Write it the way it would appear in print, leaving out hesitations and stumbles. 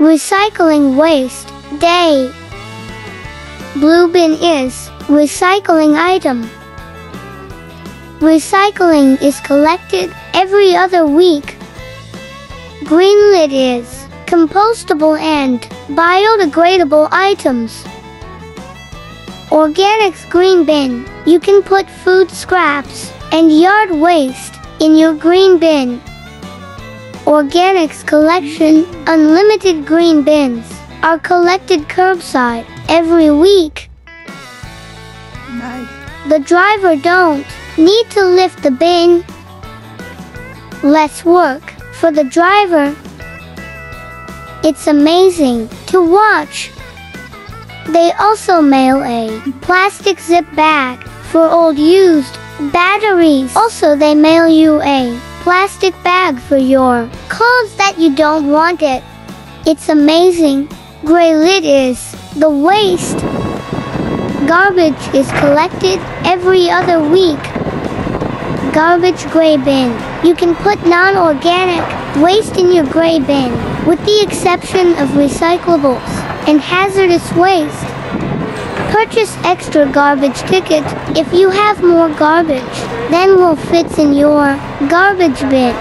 recycling waste day. Blue bin is recycling item. Recycling is collected every other week. Green lid is compostable and biodegradable items. Organics green bin, you can put food scraps and yard waste in your green bin. Organics collection, unlimited green bins are collected curbside every week. Nice. The driver don't need to lift the bin. Less work for the driver. It's amazing to watch. They also mail a plastic zip bag for old used batteries. Also, they mail you a plastic bag for your clothes that you don't want it. It's amazing. Gray lid is the waste. Garbage is collected every other week. Garbage gray bin. You can put non-organic waste in your gray bin, with the exception of recyclables and hazardous waste. Purchase extra garbage ticket if you have more garbage than will fit in your garbage bin.